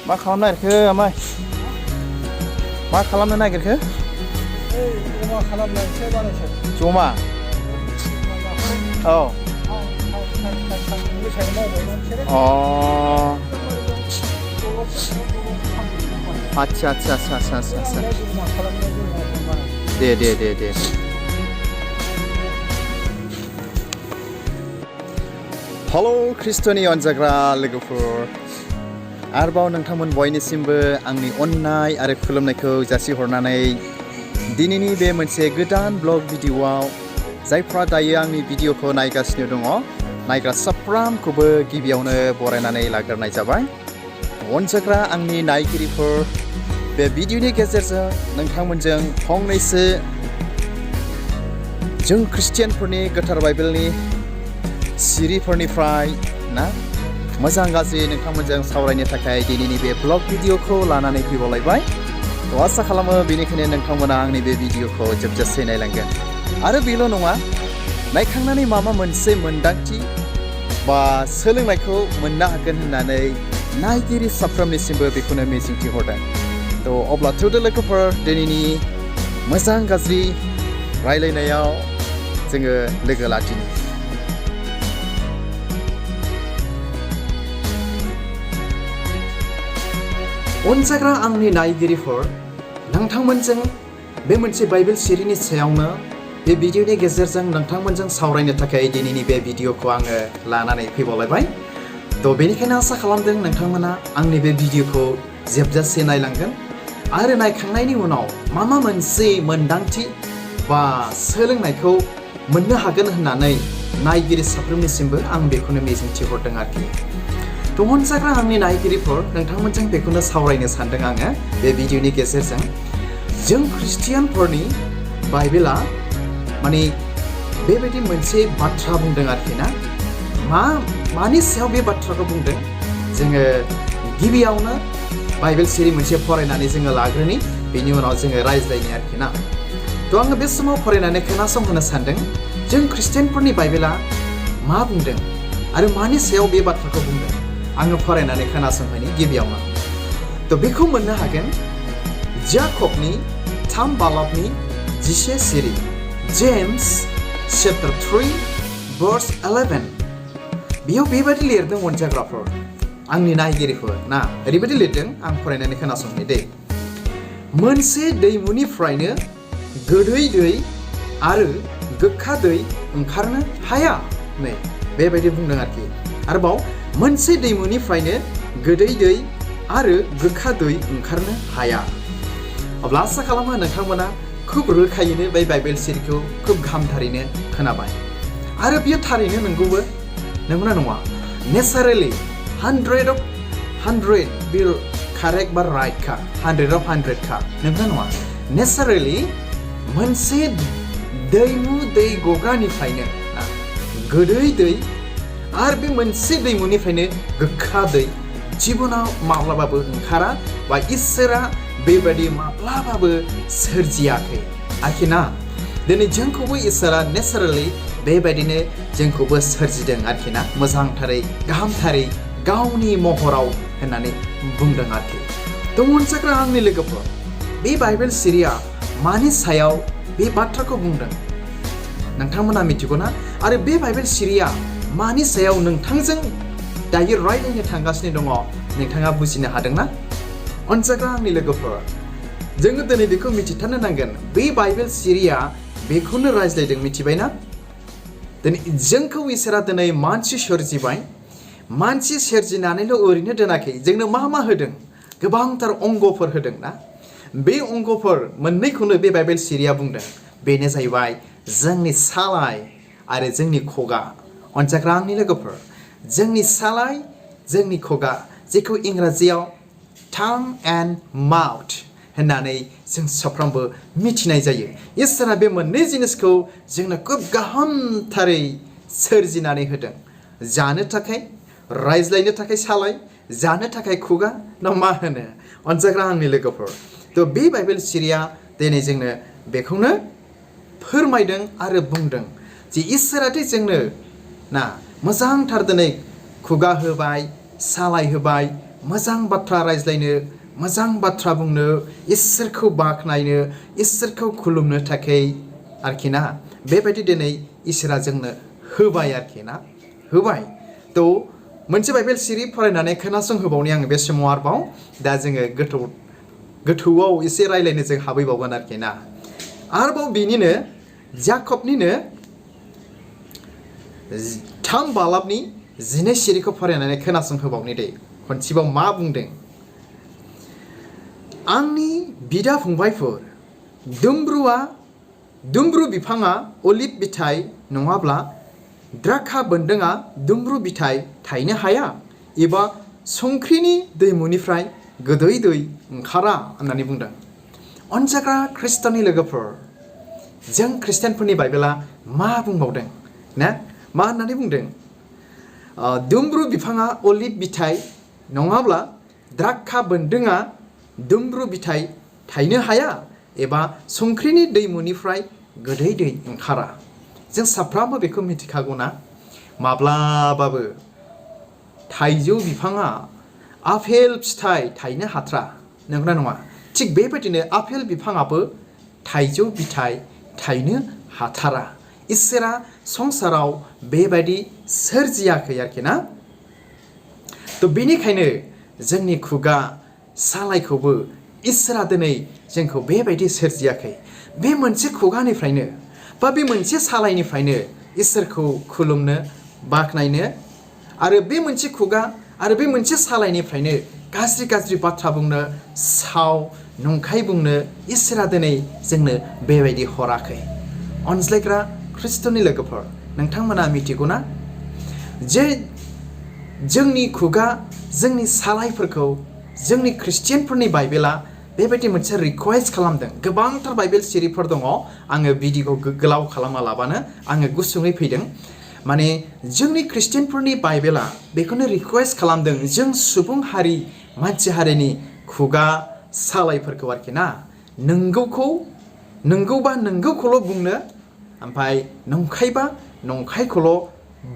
मा खालामनो नागिरखो आमाय मा खालामनो नागिरखो जमा खालामनायसो बानायसै जमा औ अच्छा दे हेलो ख्रिस्ट'नि अनजाग्रा लोगोफोर आरोबाव नोंथांमोन बयनिसिमबो आंनि अननाय आरो खुलुमनायखौ जासिहरनानै दिनैनि बे मोनसे गोदान ब्लग भिडिअ'आव जायफ्रा दायो आंनि भिडिअ'खौ नायगासिनो दङ नायग्रा साफ्रोमखौबो गिबियावनो बरायनानै लाग्रोनाय जाबाय अनजाग्रा आंनि नायगिरिफोर बे भिडिअ'नि गेजेरजों नोंथांमोनजों फंनैसो जों ख्रिस्टियानफोरनि गोथार बाइबेलनि सिरिफोरनिफ्राय ना मोजां गाज्रि नोंथांमोनजों सावरायनो थाखाय दिनैनि बे ब्लग भिडिअ'खौ लानानै फैबावलायबाय थ' आसा खालामो बेनिखायनो नोंथांमोना आंनि बे भिडिअ'खौ जोबजासे नायलांगोन आरो बेल' नङा नायखांनानै माबा मोनसे मोन्दांथि बा सोलोंनायखौ मोननो हागोन होननानै नायगिरि साफ्रोमनिसिमबो बेखौनो मिजिंथिहरदों थ' अब्ला थौदो लोगोफोर दिनैनि मोजां गाज्रि रायलायनायाव जोङो लोगो लादिनि अनजाग्रा आंनि नायगिरिफोर नोंथांमोनजों बे मोनसे बाइबेल सिरिनि सायावनो बे भिडिअ'नि गेजेरजों नोंथांमोनजों सावरायनो थाखाय दिनैनि बे भिडिअ'खौ आङो लानानै फैबावलायबाय थ' बेनिखायनो आसा खालामदों नोंथांमोना आंनि बे भिडिअ'खौ जोबजासे नायलांगोन आरो नायखांनायनि उनाव माबा मोनसे मोन्दांथि बा सोलोंनायखौ मोननो हागोन होननानै नायगिरि साफ्रोमनिसिमबो आं बेखौनो मिजिंथिहरदों आरोखि थ' अनजाग्रा आंनि नायगिरिफोर नोंथांमोनजों बेखौनो सावरायनो सानदों आङो बे भिडिअ'नि गेजेरजों जों ख्रिस्टियानफोरनि बाइबेला माने बेबायदि मोनसे बाथ्रा बुंदों आरोखि ना मानि सायाव बे बाथ्राखौ बुंदों जोङो गिबियावनो बाइबेल सिरि मोनसे फरायनानै जोङो लाग्रोनि बेनि उनाव जोङो रायज्लायनि आरोखि ना थ' आङो बे समाव फरायनानै खोनासंहोनो सानदों जों ख्रिस्टियानफोरनि बाइबेला मा बुंदों आरो मानि सायाव बे बाथ्राखौ बुंदों आङो फरायनानै खोनासंहोनि गिबियावनो थ' बेखौ मोननो हागोन जाकबनि 3 बालाबनि 10 सिरि जेम्स चैप्टार 3 verse 11 बेयाव बेबायदि लिरदों अनजाग्राफोर आंनि नायगिरिफोर ना ओरैबायदि लिरदों आं फरायनानै खोनासंनि दे मोनसे दैमुनिफ्रायनो गोदै दै आरो गोखा दै ओंखारनो हाया नै बेबायदि बुंदों आरोखि आरोबाव मोनसे दैमुनिफ्रायनो गोदै दै आरो गोखा दै ओंखारनो हाया अब्ला आसा खालामो नोंथांमोना खुब रोखायैनो बे बाइबेल सिरिखौ खुब गाहामथारैनो खोनाबाय आरो बियो थारैनो नंगौबो नंगौना नङा नेचारेलि 100 of 100 बियो कारेक्ट बा राइट खा 100 of 100 खा नंगौना नङा नेचारेलि मोनसे दैमु दै गग्रानिफ्रायनो गोदै दै आरो बे मोनसे दैमुनिफ्रायनो गोखा दै जिबनाव माब्लाबाबो ओंखारा बा इसोरा बेबायदि माब्लाबाबो सोरजियाखै आरोखि ना दिनै जोंखौबो इसोरा नेचारेलि बेबायदिनो जोंखौबो सोरजिदों आरोखि ना मोजांथारै गाहामथारै गावनि महराव होननानै बुंदों आरोखि थ' अनजाग्रा आंनि लोगोफोर बे बाइबेल सिरिया मानि सायाव बे बाथ्राखौ बुंदों नोंथांमोना मिथिगौ ना आरो बे बाइबेल सिरिया मानि सायाव नोंथांजों दायो रायलायनो थांगासिनो दङ नोंथाङा बुजिनो हादोंना अनजाग्रा आंनि लोगोफोर जोङो दिनै बेखौ मिथिथारनो नांगोन बे बाइबेल सिरिया बेखौनो रायज्लायदों मिथिबायना दिनै जोंखौ इसोरा दिनै मानसि सोरजिबाय मानसि सोरजिनानैल' ओरैनो दोनाखै जोंनो मा होदों गोबांथार अंगफोर होदों ना बे अंगफोर मोननैखौनो बे बाइबेल सिरिया बुंदों बेनो जाहैबाय जोंनि सालाय आरो जोंनि खुगा अनजाग्रा आंनि लोगोफोर जोंनि सालाय जोंनि खुगा जेखौ इंराजियाव टां एन्ड माउथ होननानै जों साफ्रोमबो मिथिनाय जायो इसोरा बे मोननै जिनिसखौ जोंनो खुब गाहामथारै सोरजिनानै होदों जानो थाखाय रायज्लायनो थाखाय सालाय जानो थाखाय खुगा ना मा होनो अनजाग्रा आंनि लोगोफोर थ' बे बाइबेल सिरिया दिनै जोंनो बेखौनो फोरमायदों आरो बुंदों जे इसोरादि जोंनो ना मोजांथार दिनै खुगा होबाय सालाय होबाय मोजां बाथ्रा रायज्लायनो मोजां बाथ्रा बुंनो इसोरखौ बाख्नायनो इसोरखौ खुलुमनो थाखाय आरोखि ना बेबायदि दिनै इसोरा जोंनो होबाय आरोखि ना होबाय थ' मोनसे बाइबेल सिरि फरायनानै खोनासंहोबावनि आङो बे समाव आरोबाव दा जोङो गोथौआव एसे रायज्लायनो जों हाबैबावगोन आरोखि ना आरोबाव बिनिनो जाकबनिनो 3 बालाबनि 12 सिरिखौ फरायनानै खोनासंहोबावनि दे खनसेबाव मा बुंदों आंनि बिदा फंबायफोर दुम्ब्रु बिफाङा अलिभ बिथाइ नङाब्ला द्राक्षा बोन्दोंआ दुम्ब्रु बिथाइ थायनो हाया एबा संख्रिनि दैमुनिफ्राय गोदै दै ओंखारा होननानै बुंदों अनजाग्रा ख्रिस्ट'नि लोगोफोर जों ख्रिस्टियानफोरनि बाइबेला मा बुंबावदों ना मा होननानै बुंदों दुम्ब्रु बिफाङा अलिभ बिथाइ नङाब्ला द्राक्षा बोन्दोंआ दुम्ब्रु बिथाइ थायनो हाया एबा संख्रिनि दैमुनिफ्राय गोदै दै ओंखारा जों साफ्रोमबो बेखौ मिथिखागौना माब्लाबाबो थाइजौ बिफाङा आपेल फिथाइ थायनो हाथ्रा नंगौना नङा थिग बेबायदिनो आपेल बिफाङाबो थाइजौ बिथाइ थायनो हाथारा इसोरा संसाराव बेबायदि सोरजियाखै आरोखि ना थ' बेनिखायनो जोंनि खुगा सालायखौबो इसोरा दिनै जोंखौ बेबायदि सोरजियाखै बे मोनसे खुगानिफ्रायनो बा बे मोनसे सालायनिफ्रायनो इसोरखौ खुलुमनो बाख्नायनो आरो बे मोनसे खुगा आरो बे मोनसे सालायनिफ्रायनो गाज्रि बाथ्रा बुंनो नंखाय बुंनो इसोरा दिनै जोंनो बेबायदि हराखै अनज्लायग्रा ख्रिस्ट'नि लोगोफोर नोंथांमोना मिथिगौना जे जोंनि खुगा जोंनि सालायफोरखौ जोंनि ख्रिस्टियानफोरनि बाइबेला बेबायदि मोनसे रिक्वेस्ट खालामदों गोबांथार बाइबेल सिरिफोर दङ आङो भिडिअखौ गोलाव खालामालाबानो आङो गुसुङै फैदों माने जोंनि ख्रिस्टियानफोरनि बाइबेला बेखौनो रिक्वेस्ट खालामदों जों सुबुं हारि मानसि हारिनि खुगा सालायफोरखौ आरोखि ना नंगौबा नंगौखौल' बुंनो ओमफ्राय नंखायबा नंखायखौल'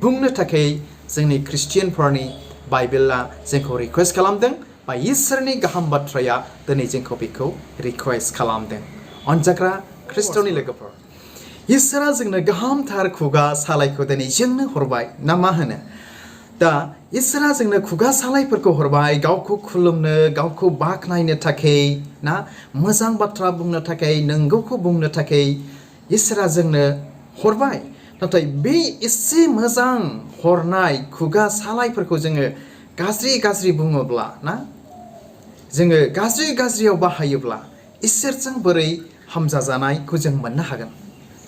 बुंनो थाखाय जोंनि ख्रिस्टियानफोरनि बाइबेला जोंखौ रिक्वेस्ट खालामदों बा इसोरनि गाहाम बाथ्राया दिनै जोंखौ बेखौ रिक्वेस्ट खालामदों अनजाग्रा ख्रिस्ट'नि लोगोफोर इसोरा जोंनो गाहामथार खुगा सालायखौ दिनै जोंनो हरबाय ना मा होनो दा इसोरा जोंनो खुगा सालायफोरखौ हरबाय गावखौ खुलुमनो गावखौ बाख्नायनो थाखाय ना मोजां बाथ्रा बुंनो थाखाय नंगौखौ बुंनो थाखाय इसोरा जोंनो हरबाय नाथाय बे एसे मोजां हरनाय खुगा सालायफोरखौ जोङो गाज्रि बुङोब्ला ना जोङो गाज्रियाव बाहायोब्ला इसोरजों बोरै हामजाजानायखौ जों मोननो हागोन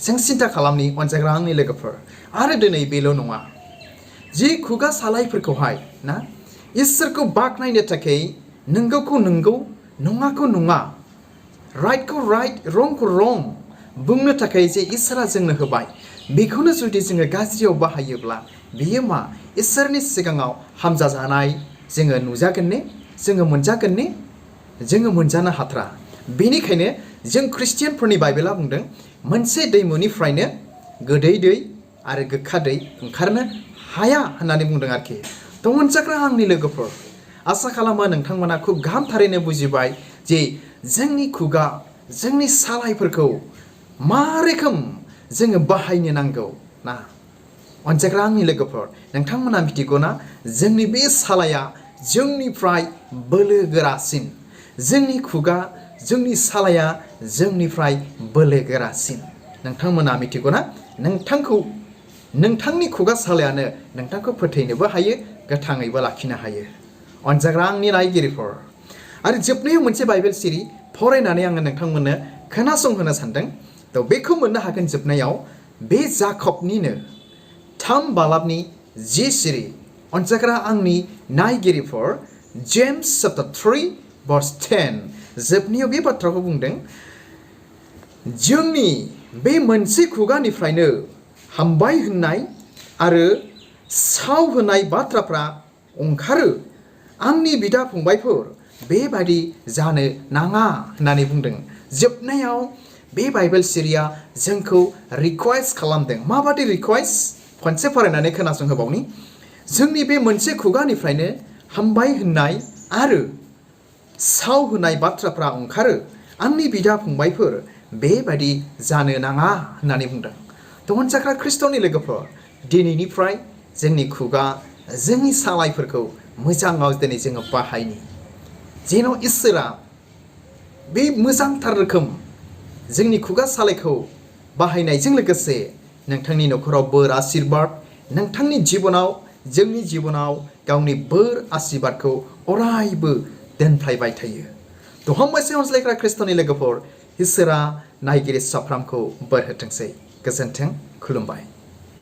जों सिन्था खालामनि अनजाग्रा आंनि लोगोफोर आरो दिनै बेल' नङा जि खुगा सालायफोरखौहाय ना इसोरखौ बाख्नायनो थाखाय नंगौखौ नंगौ नङाखौ नङा राइटखौ राइट रंखौ रं बुंनो थाखाय जे इसोरा जोंनो होबाय बेखौनो जुदि जोङो गाज्रियाव बाहायोब्ला बेयो मा इसोरनि सिगाङाव हामजाजानाय जोङो नुजागोन ने जोङो मोनजागोन ने जोङो मोनजानो हाथ्रा बेनिखायनो जों ख्रिस्टियानफोरनि बाइबेला बुंदों मोनसे दैमुनिफ्रायनो गोदै दै आरो गोखा दै ओंखारनो हाया होननानै बुंदों आरोखि थ' अनजाग्रा आंनि लोगोफोर आसा खालामो नोंथांमोना खुब गाहामथारैनो बुजिबाय जे जोंनि खुगा जोंनि सालायफोरखौ मा रोखोम जोङो बाहायनो नांगौ ना अनजाग्रा आंनि लोगोफोर नोंथांमोना मिथिगौना जोंनि बे सालाया जोंनिफ्राय बोलो गोरासिन जोंनि खुगा जोंनि सालाया जोंनिफ्राय बोलो गोरासिन नोंथांमोना मिथिगौना नोंथांनि खुगा सालायानो नोंथांखौ फोथैनोबो हायो गोथाङैबो लाखिनो हायो अनजाग्रा आंनि नायगिरिफोर आरो जोबनायाव मोनसे बाइबेल सिरि फरायनानै आङो नोंथांमोननो खोनासंहोनो सानदों थ' बेखौ मोननो हागोन जोबनायाव बे जाकबनिनो 3 बालाबनि 10 सिरि अनजाग्रा आंनि नायगिरिफोर जेम्स चैप्टार 3 verse 10 जोबनायाव बे बाथ्राखौ बुंदों जोंनि बे मोनसे खुगानिफ्रायनो हामबाय होननाय आरो साव होनाय बाथ्राफ्रा ओंखारो आंनि बिदा फंबायफोर बेबायदि जानो नाङा होननानै बुंदों जोबनायाव बे बाइबेल सिरिया जोंखौ रिक्वेस्ट खालामदों माबादि रिक्वेस्ट खनसे फरायनानै खोनासंहोबावनि जोंनि बे मोनसे खुगानिफ्रायनो हामबाय होननाय आरो साव होनाय बाथ्राफ्रा ओंखारो आंनि बिदा फंबायफोर बेबायदि जानो नाङा होननानै बुंदों। अनजाग्रा ख्रिस्ट'नि लोगोफोर दिनैनिफ्राय जोंनि खुगा जोंनि सालायफोरखौ मोजाङाव दिनै जोङो बाहायनि जेन' इसोरा बे मोजांथार रोखोम जोंनि खुगा सालायखौ बाहायनायजों लोगोसे नोंथांनि न'खराव बोर आशीर्बाद नोंथांनि जिबनाव जोंनि जिबनाव गावनि बोर आशीर्बादखौ अरायबो दोनफ्लायबाय थायो। हामबायसै अनज्लायग्रा ख्रिस्ट'नि लोगोफोर इसोरा नायगिरि साफ्रामखौ बोर होथोंसै। गोजोन्थों, खुलुमबाय।